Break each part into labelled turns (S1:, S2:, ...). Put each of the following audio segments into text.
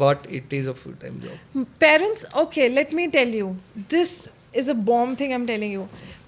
S1: but it is a full-time job.
S2: Parents, okay, let me tell you, this is a bomb thing I'm telling you.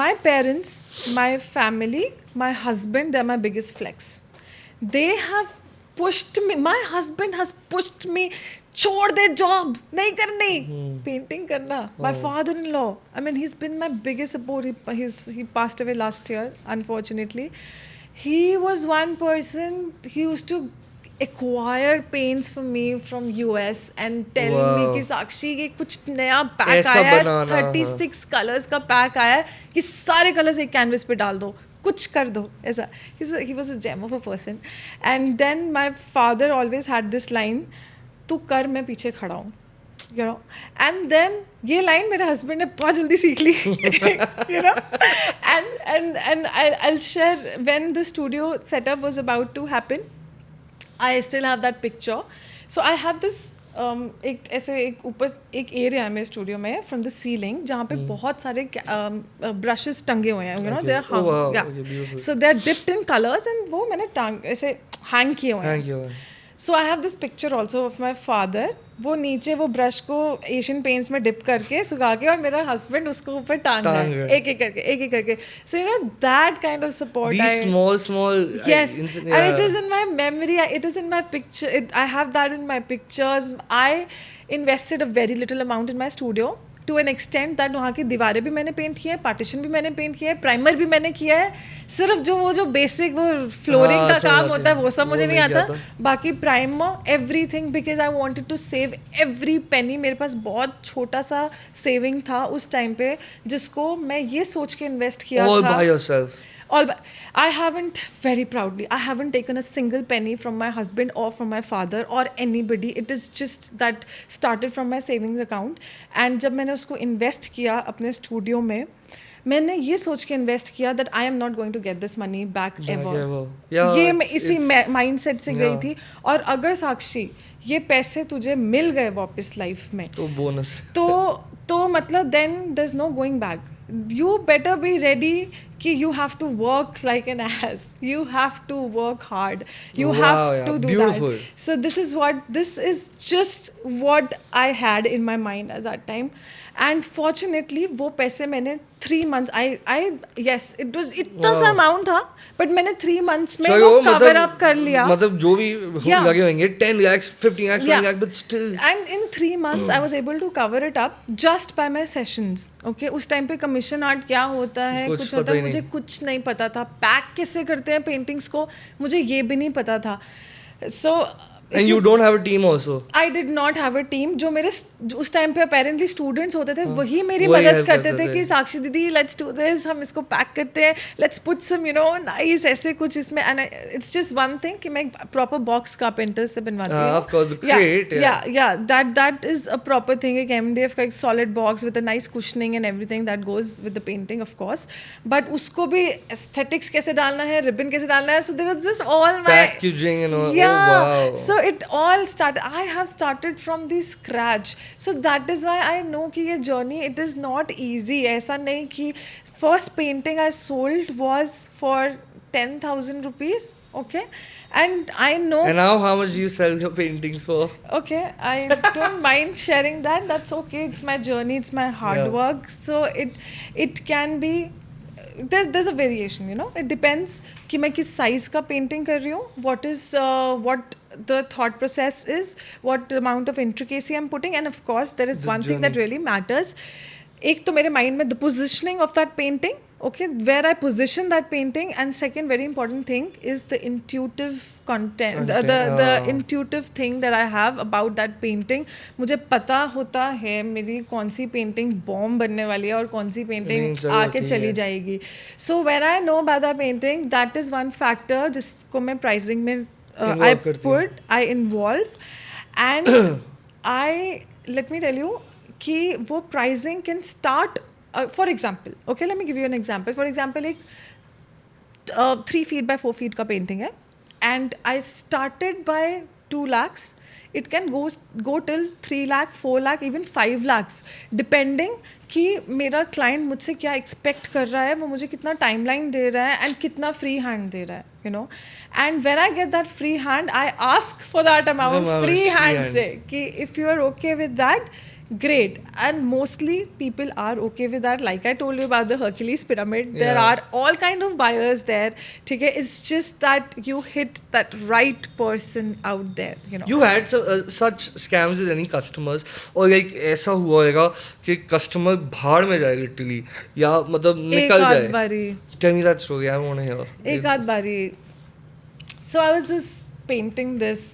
S2: My parents, my family, my husband, they're my biggest flex. They have pushed me, my husband has pushed me, छोड़ दे job नहीं करनी, painting करना. My father-in-law, I mean, he's been my biggest support. He passed away last year, unfortunately. He was one person, he used to acquire paints for me from US and tell me कि साक्षी ये कुछ नया pack
S1: ऐसा
S2: आया है,
S1: बनाना,
S2: 36 colours का pack आया है, कि सारे कलर्स एक कैनवस पे डाल दो, कुछ कर दो ऐसा. He was a gem of a person. And then my father always had this line, तू कर मैं पीछे खड़ा हूँ, you know. And then ये लाइन मेरे हस्बैंड ने बहुत जल्दी सीख ली, you know. And I'll share, when the studio setup was about to happen, I still have that picture. So I have this एक ऐसे एक ऊपर एक एरिया है मेरे स्टूडियो में फ्रॉम द सीलिंग जहाँ पे बहुत सारे ब्रशेस टंगे हुए हैं, you know, they are so they are dipped in colours and वो मैंने ऐसे हैंग किए हुए हैं. So I have this picture also of my father, वो नीचे वो ब्रश को एशियन पेंट्स में डिप करके सुखा के, और मेरा हस्बैंड उसको ऊपर टांग रहा है एक एक करके. So you know that kind of support,
S1: small
S2: yes, and it is in my memory, it is in my picture, I have that in my pictures. I invested a very little amount in my studio to an extent that वहाँ की दीवारें भी मैंने paint किया है, partition भी मैंने paint किया है, प्राइमर भी मैंने किया है. सिर्फ जो बेसिक वो फ्लोरिंग का काम होता है वो सब मुझे नहीं आता. बाकी primer everything, because I wanted to save every penny. मेरे पास बहुत छोटा सा सेविंग था उस टाइम पे, जिसको मैं ये सोच के इन्वेस्ट किया
S1: all
S2: था.
S1: by yourself.
S2: I haven't, very proudly, I haven't taken a single penny from my husband or from my father or anybody. It is just that started from my savings account. And जब मैंने उसको invest किया अपने studio में, मैंने ये सोच के इन्वेस्ट किया that I am not going to get this money back ever. ये मैं इसी माइंडसेट से गई थी. और अगर साक्षी ये पैसे तुझे मिल गए वापस लाइफ में
S1: तो बोनस,
S2: तो मतलब then there's no going back. You better be ready कि you have to work like an ass. You have to work hard. You have to do
S1: beautiful.
S2: that. So this is just what I had in my mind at that time. And fortunately वो पैसे मैंने 3 months, yes, it was इतना सा amount था, but मैंने 3 months में वो cover up कर लिया.
S1: मतलब जो भी लगे होंगे 10 lakhs, 15 lakhs, 20 lakhs, but still.
S2: And in 3 months I was able to cover it up just by my sessions. Okay, उस टाइम पे कमीशन आर्ट क्या होता है, कुछ होता है, मुझे कुछ नहीं पता था. पैक कैसे करते हैं पेंटिंग्स को, मुझे ये भी नहीं पता था. So
S1: and you don't have a team also.
S2: I did not have a team. जो मेरे उस टाइम पे अपेरेंटली स्टूडेंट्स होते थे वही मेरी मदद करते थे कि साक्षी दीदी लेट्स डू दिस, हम इसको पैक करते हैं, let's put some you know nice ऐसे कुछ इसमें. And it's just one thing कि मैं प्रॉपर बॉक्स कारपेंटर से बनवाती हूँ.
S1: Of course, the crate.
S2: Yeah, that is a proper thing. एक MDF का एक solid box with a nice cushioning and everything that goes with the painting, of course. But उसको भी aesthetics कैसे डालना है, ribbon कैसे डालना है, so there was this all my
S1: packaging and all.
S2: Yeah.
S1: Oh, wow.
S2: So it all started, I have started from the scratch. So that is why I know कि ये journey, it is not easy. ऐसा नहीं कि first painting I sold was for 10,000 rupees. Okay, and I know.
S1: And now how much do you sell your paintings for?
S2: Okay, I don't mind sharing that. That's okay. It's my journey. It's my hard work. So it can be. There's a variation, you know. It depends कि मैं किस size का painting कर रही हूँ. What the thought process is. What amount of intricacy I'm putting. And of course, there is one thing that really matters. एक तो मेरे mind में the positioning of that painting. Okay, where I position that painting, and second very important thing is the intuitive content. The intuitive thing that I have about that painting. मुझे पता होता है मेरी कौन सी painting bomb बनने वाली है और कौन सी painting आके चली जाएगी. So when I know about that painting, that is one factor जिसको मैं pricing में I involve. And let me tell you कि वो pricing can start. For example, okay, let me give you an example. For example, एक 3 feet by 4 feet का painting है, and I started by 2 lakhs. It can go till 3 lakh, 4 lakh, even 5 lakhs, depending कि मेरा client मुझसे क्या expect कर रहा है, वो मुझे कितना timeline दे रहा है and कितना free hand दे रहा है, you know. And when I get that free hand, I ask for that amount free hand से कि if you are okay with that, great. And mostly people are okay with that. Like I told you about the Hercules pyramid, there are all kind of buyers there. ठीक है, it's just that you hit that right person out there, you know.
S1: You had such scams with any customers, or like ऐसा हुआ होगा कि customer भाड़ में जाए literally, या मतलब निकल जाए?
S2: एक आध बारी.
S1: Tell me that story. I want to hear.
S2: एक आध बारी. So I was just painting this,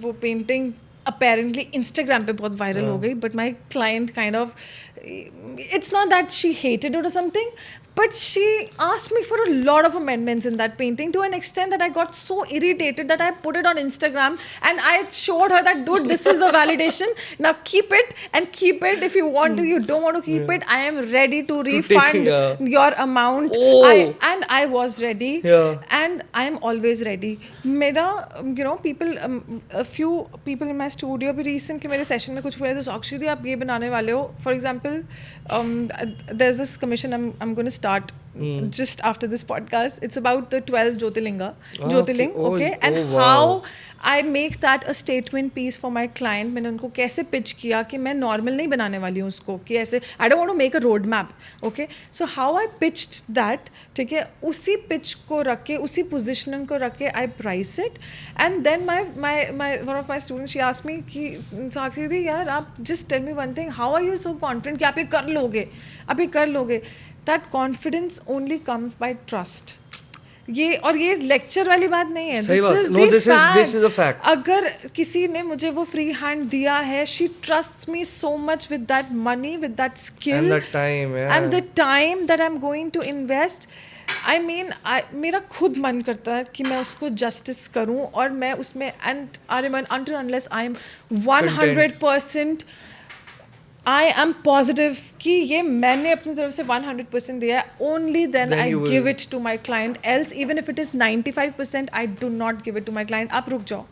S2: वो painting apparently Instagram पे बहुत viral हो गई, but my client kind of, it's not that she hated it or something, but she asked me for a lot of amendments in that painting to an extent that I got so irritated that I put it on Instagram and I showed her that, dude, this is the validation, now keep it and keep it if you want to. You don't want to keep it, I am ready to refund your amount. And I was ready, and I am always ready. मेरा, you know, people, a few people in my studio भी recently मेरे session में कुछ बोले तो साक्षी दी आप ये बनाने वाले हो, for example, there's this commission I'm going to start just after this podcast. It's about the 12 Jyotirling, okay? And how I make that a statement piece for my client. मैंने उनको कैसे pitch किया कि मैं normal नहीं बनाने वाली हूँ उसको, कि ऐसे I don't want to make a road map, okay? So how I pitched that, ठीक है, उसी pitch को रख के, उसी positioning को रख के I price it, and then my one of my students, she asked me कि साक्षी दी यार आप just tell me one thing, how are you so confident कि आप ये कर लोगे, आप ये कर लोगे? That confidence only comes by trust. ये और ये लेक्चर वाली बात नहीं है. This is a fact. अगर किसी ने मुझे वो फ्री हैंड दिया है, she trusts me so much with that money, with that skill,
S1: and the time,
S2: and the time that I'm going to invest. I mean, मेरा खुद मन करता है कि मैं उसको justice करूं और मैं उसमें and until unless I am 100%. I am positive कि ये मैंने अपनी तरफ से 100% दिया है. Only then I give it to my client. Else, even if it is 95%, I do not give it to my client. आप रुक जाओ,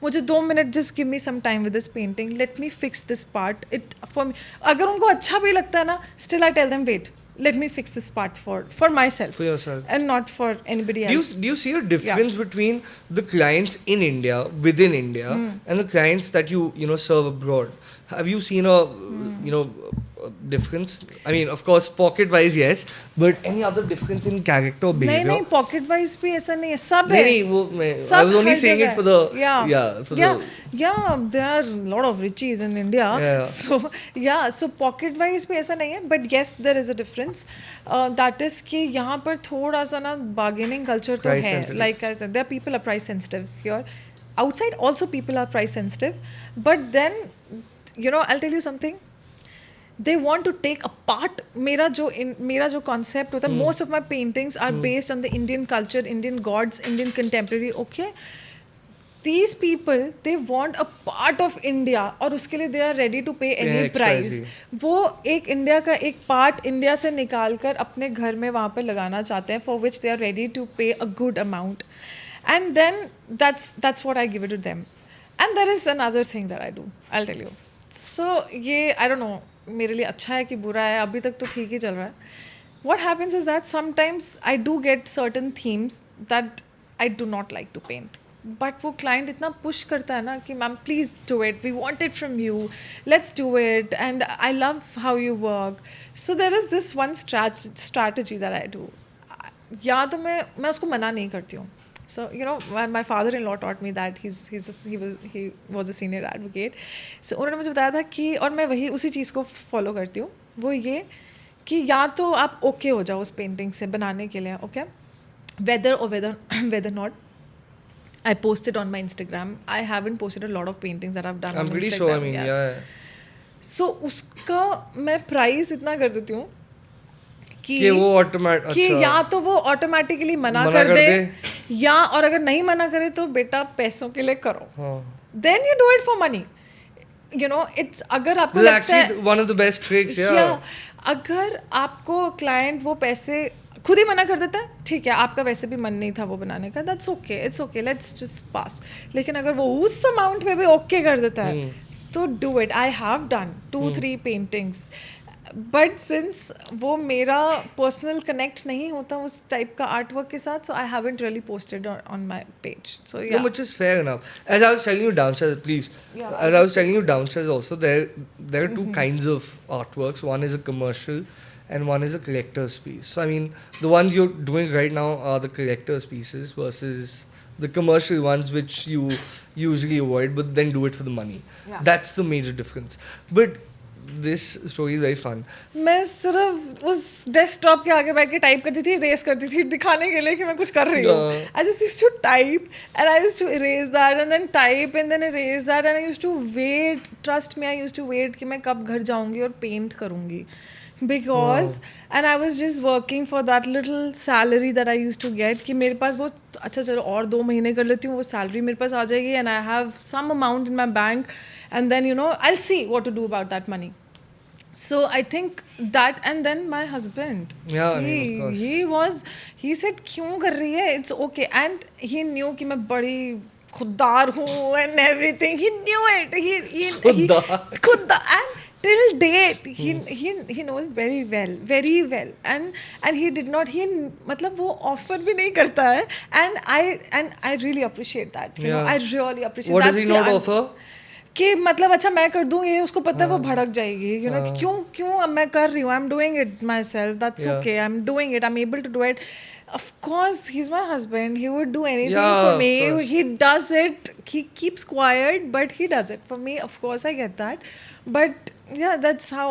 S2: मुझे 2 minute, just give me some time with this painting. Let me fix this part. It for me. अगर उनको अच्छा भी लगता है ना, still I tell them wait. Let me fix this part for myself.
S1: For yourself.
S2: And not for anybody else.
S1: Do you see a difference between the clients in India, within India, and the clients that you serve abroad? Have you seen a difference? I mean, of course, pocket-wise, yes, but any other difference in character or behavior?
S2: नहीं, pocket-wise भी ऐसा नहीं है, सब है.
S1: नहीं, I was only saying it for the
S2: there are a lot of richies in India. So pocket-wise भी ऐसा नहीं है, but yes, there is a difference. That is कि यहाँ पर थोड़ा सा ना bargaining culture तो है. Like I said, there are people are price sensitive here. Outside also people are price sensitive, but then I'll tell you something. They want to take apart मेरा जो concept होता है. Most of my paintings are based on the Indian culture, Indian gods, Indian contemporary. Okay, these people, they want a part of India और उसके लिए they are ready to pay any price. वो एक India का एक part India से निकाल कर अपने घर में वहाँ पे लगाना चाहते हैं, for which they are ready to pay a good amount. And then that's what I give it to them. And there is another thing that I do. I'll tell you. So ये I don't know, मेरे लिए अच्छा है कि बुरा है, अभी तक तो ठीक ही चल रहा है. What happens is that sometimes I do get certain themes that I do not like to paint. But वो client इतना push करता है ना कि ma'am please do it, we want it from you, let's do it, and I love how you work. So there is this one strategy that I do. या तो मैं उसको मना नहीं करती हूँ. So my father-in-law taught me that he was a senior advocate. So उन्होंने मुझे बताया था कि, और मैं वही उसी चीज़ को follow करती हूँ, वो ये कि या तो आप okay हो जाओ उस painting से बनाने के लिए, okay, whether not. I posted on my Instagram. I haven't posted a lot of paintings that I've done on Instagram. I'm pretty sure. I mean, yeah. So उसका मैं price इतना कर देती हूँ कि वो कि या तो वो ऑटोमेटिकली मना कर दे, या और अगर नहीं मना करे तो बेटा पैसों के लिए करो. Then you do it for money. It's अगर आपको लगता है,
S1: actually one of the best tricks. अगर
S2: आपको क्लाइंट वो पैसे खुद ही मना कर देता है, ठीक है आपका वैसे भी मन नहीं था वो बनाने का, that's okay, it's okay, let's just pass. लेकिन अगर वो उस अमाउंट में भी ओके कर देता है तो do it. I have done 2-3 paintings, but since वो मेरा पर्सनल कनेक्ट नहीं होता उस टाइप का आर्ट वर्क के साथ, so I haven't really posted on my page. So
S1: No, which is fair enough. As I was telling you downstairs, please.
S2: Yeah,
S1: As I was telling you downstairs also, there are two kinds of artworks. One is a commercial, and one is a collector's piece. So I mean, the ones you're doing right now are the collector's pieces versus the commercial ones, which you usually avoid, but then do it for the money.
S2: Yeah.
S1: That's the major difference. But this story is very fun.
S2: मैं सिर्फ उस desktop के आगे बैठ के type करती थी, race करती थी दिखाने के लिए कि मैं कुछ कर रही हूँ. I just used to type and I used to erase that and then type and then erase that and I used to wait. Trust me, I used to wait कि मैं कब घर जाऊँगी और पेंट करूँगी. Because and I was just working for that little salary that I used to get कि मेरे पास वो अच्छा चलो और 2 महीने कर लेती हूँ, वो सैलरी मेरे पास आ जाएगी and I have some amount in my bank and then you know I'll see what to do about that money. So I think that, and then my husband,
S1: Yeah, I mean, of course.
S2: he said क्यों कर रही है, it's okay, and he knew कि मैं बड़ी खुददार हूँ and everything, he knew it, खुददार, and till date he knows very well and he did not, he मतलब वो offer भी नहीं करता है and I really appreciate that, you know, I really appreciate.
S1: What does he not offer?
S2: कि मतलब अच्छा मैं कर दूँ, ये उसको पता है वो भड़क जाएगी, you know, क्यों अब मैं कर रही हूँ, I'm doing it myself, that's okay, I'm doing it, I'm able to do it. Of course, he's my husband, he would do anything for me, he does it, he keeps quiet but he does it for me, of course I get that, but yeah, that's how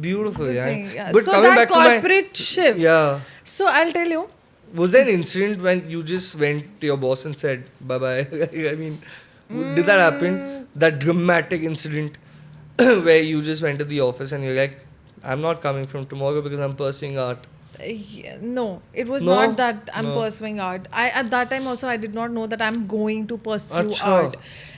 S1: beautiful,
S2: yeah.
S1: But
S2: so
S1: coming
S2: that
S1: back to
S2: corporate shift,
S1: yeah,
S2: so I'll tell you,
S1: was there an incident when you just went to your boss and said bye bye? I mean, did that happen? That dramatic incident where you just went to the office and you're like, I'm not coming from tomorrow because I'm pursuing art.
S2: no, it was
S1: No?
S2: not that I'm
S1: No.
S2: pursuing art. At that time also I did not know that I'm going to pursue
S1: Acha.
S2: art,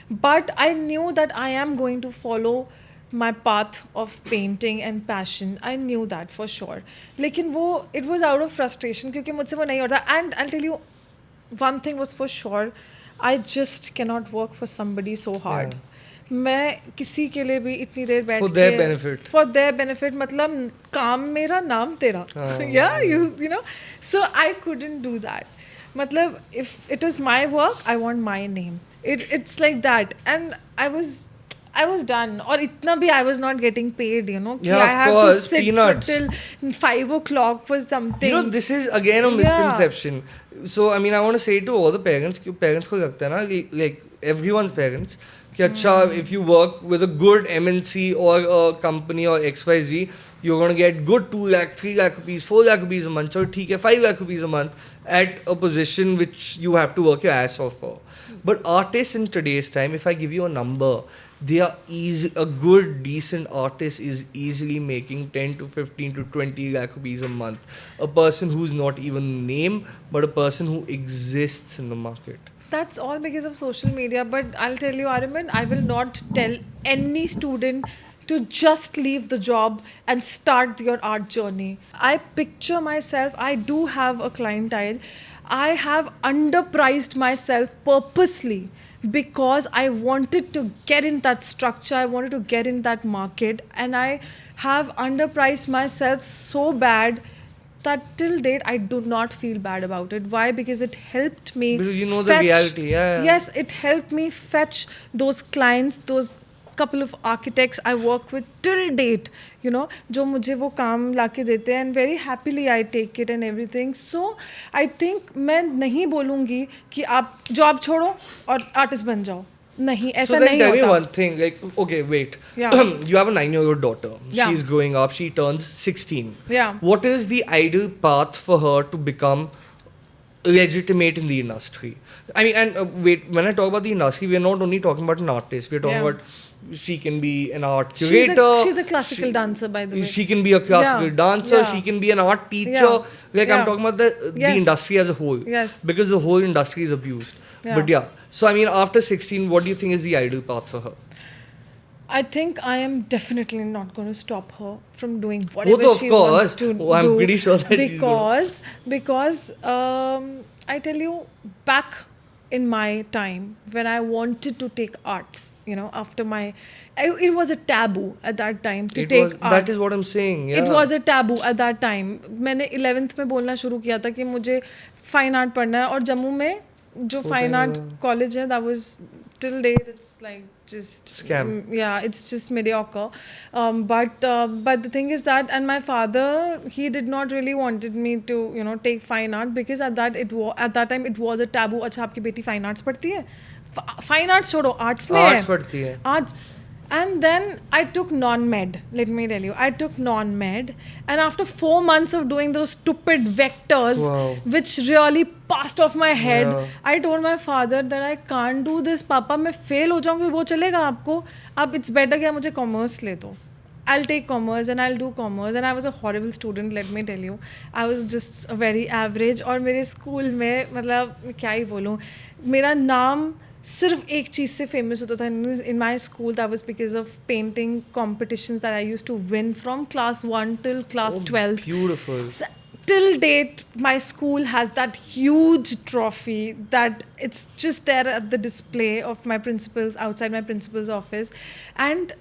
S2: but I knew that I am going to follow my path of painting and passion. I knew that for sure. लेकिन वो it was out of frustration क्योंकि मुझसे वो नहीं होता. And I'll tell you one thing was for sure, I just cannot work for somebody so hard. मैं किसी के लिए भी इतनी देर बैठ
S1: For their benefit.
S2: For their benefit मतलब काम मेरा नाम तेरा. Yeah, you know, so I couldn't do that. मतलब if it is my work, I want my name. It's like that, and I was done. और इतना भी I was not getting paid, you know.
S1: Yeah,
S2: I
S1: of
S2: have
S1: course,
S2: to sit
S1: peanuts.
S2: till 5 o'clock for something.
S1: You know, this is again a misconception. So, I mean, I want to say to all the parents, कि parents को लगता है ना, like everyone's parents, कि अच्छा, if you work with a good MNC or a company or XYZ, you're going to get good 2 lakh, 3 lakh rupees, 4 lakh rupees a month, or ठीक है 5 lakh rupees a month at a position which you have to work your ass off for. But artists in today's time, if I give you a number, they are easy. A good, decent artist is easily making 10 to 15 to 20 lakh rupees a month. A person who's not even name, but a person who exists in the market.
S2: That's all because of social media. But I'll tell you, Ariman, I will not tell any student to just leave the job and start your art journey. I picture myself, I do have a clientele. I have underpriced myself purposely because I wanted to get in that structure, I wanted to get in that market, and I have underpriced myself so bad that till date I do not feel bad about it. Why? Because it helped me
S1: Because you know the reality, yeah.
S2: Yes, it helped me fetch those clients, those couple of architects I work with till date, you know, जो मुझे वो काम लाके देते हैं, and very happily I take it and everything. So I think मैं नहीं बोलूँगी कि आप जॉब छोड़ो और आर्टिस्ट बन जाओ. नहीं, ऐसा
S1: so then
S2: नहीं
S1: tell me
S2: होता.
S1: one thing, like, okay, wait.
S2: Yeah.
S1: You have a 9-year-old daughter.
S2: Yeah.
S1: She's growing up. She turns 16.
S2: Yeah.
S1: What is the ideal path for her to become legitimate in the industry? I mean, and wait, when I talk about the industry, we're not only talking about an artist. We're talking about she can be an art curator.
S2: She's a classical dancer, by the way.
S1: She can be a classical dancer.
S2: Yeah.
S1: She can be an art teacher. Like, I'm talking about the
S2: Yes.
S1: industry as a whole.
S2: Yes.
S1: Because the whole industry is abused.
S2: Yeah.
S1: But yeah. So, I mean, after 16, what do you think is the ideal path for her?
S2: I think I am definitely not going to stop her from doing
S1: Oh,
S2: whatever
S1: तो of
S2: she
S1: course.
S2: wants to
S1: Oh, I'm
S2: do.
S1: pretty sure that she's gonna.
S2: Because I tell you, back in my time when I wanted to take arts, you know, after my, it was a taboo at that time to
S1: It
S2: take
S1: was. That is
S2: arts.
S1: what I'm saying. Yeah.
S2: It was a taboo at that time. मैंने 11th में बोलना शुरू किया था कि मुझे fine art पढ़ना है, और जम्मू में जो
S1: होता
S2: फाइन
S1: है
S2: आर्ट
S1: ना।
S2: कॉलेज है, that was till date it's like just
S1: Scam.
S2: yeah, it's just mediocre. But the thing is that, and my father, he did not really wanted me to, you know, take fine art, because at that time it was a taboo. अच्छा आपकी बेटी fine arts पढ़ती है, fine arts छोड़ो, arts में
S1: Arts
S2: है,
S1: पढ़ती है.
S2: arts. And then I took non-med. Let me tell you, I took non-med, and after 4 months of doing those stupid vectors,
S1: Wow.
S2: which really passed off my head,
S1: Yeah.
S2: I told my father that I can't do this. पापा मैं fail हो जाऊंगी, वो चलेगा आपको, अब it's better कि आप मुझे commerce ले दो. I'll take commerce and I'll do commerce. And I was a horrible student, let me tell you. I was just a very average. और मेरे स्कूल में, मतलब क्या ही बोलूँ, मेरा नाम सिर्फ एक चीज़ से फेमस होता था in my school. That was because of painting competitions that I used to win from class 1 till class 12.
S1: Beautiful.
S2: Till date, my school has that huge trophy that it's just there at the display of my principal's, outside my principal's office. And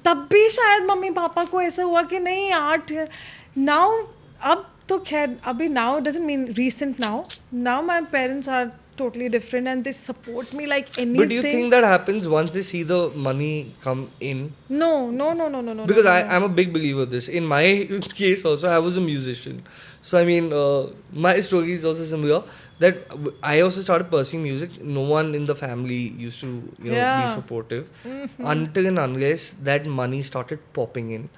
S2: तब भी शायद mummy papa को ऐसा हुआ कि नहीं art now, अब तो खैर अभी now doesn't mean recent now my parents are totally different and they support me like anything.
S1: But do you think that happens once they see the money come in?
S2: No.
S1: Because
S2: no.
S1: I'm a big believer of this. In my case also, I was a musician. So I mean, my story is also similar. That I also started pursuing music. No one in the family used to, be
S2: Yeah.
S1: supportive. Until and unless that money started popping in,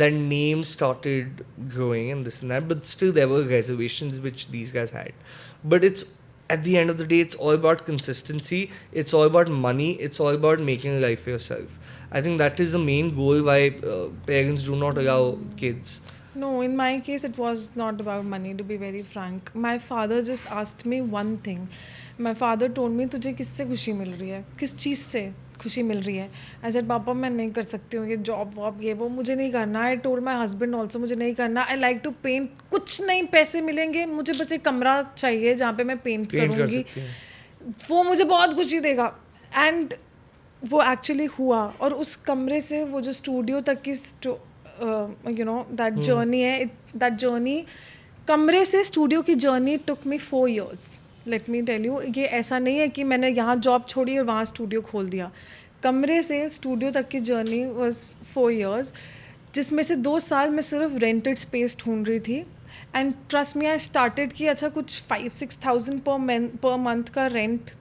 S1: that name started growing and this and that. But still, there were reservations which these guys had. But it's, at the end of the day, it's all about consistency. It's all about money. It's all about making a life for yourself. I think that is the main goal why parents do not allow kids.
S2: No, in my case, it was not about money, to be very frank. My father just asked me one thing. My father told me, तुझे किससे खुशी मिल रही है, किस चीज़ से खुशी मिल रही है. I said, पापा मैं नहीं कर सकती हूँ ये जॉब वॉब, ये वो मुझे नहीं करना. I told my husband also मुझे नहीं करना. I like to paint. कुछ नहीं पैसे मिलेंगे, मुझे बस एक कमरा चाहिए जहाँ पे मैं पेंट
S1: Paint कर
S2: करूँगी,
S1: सकते हैं.
S2: वो मुझे बहुत खुशी देगा. एंड वो एक्चुअली हुआ, और उस कमरे से वो जो स्टूडियो तक की दैट जर्नी है, दैट जर्नी, कमरे से स्टूडियो की journey took me 4 years. Let me tell you, ये ऐसा नहीं है कि मैंने यहाँ जॉब छोड़ी और वहाँ स्टूडियो खोल दिया. कमरे से स्टूडियो तक की जर्नी वॉज 4 years, जिसमें से 2 साल मैं सिर्फ रेंटेड स्पेस ढूंढ रही थी. And trust me, I started कि अच्छा कुछ 5-6 thousand पर मंथ का रेंट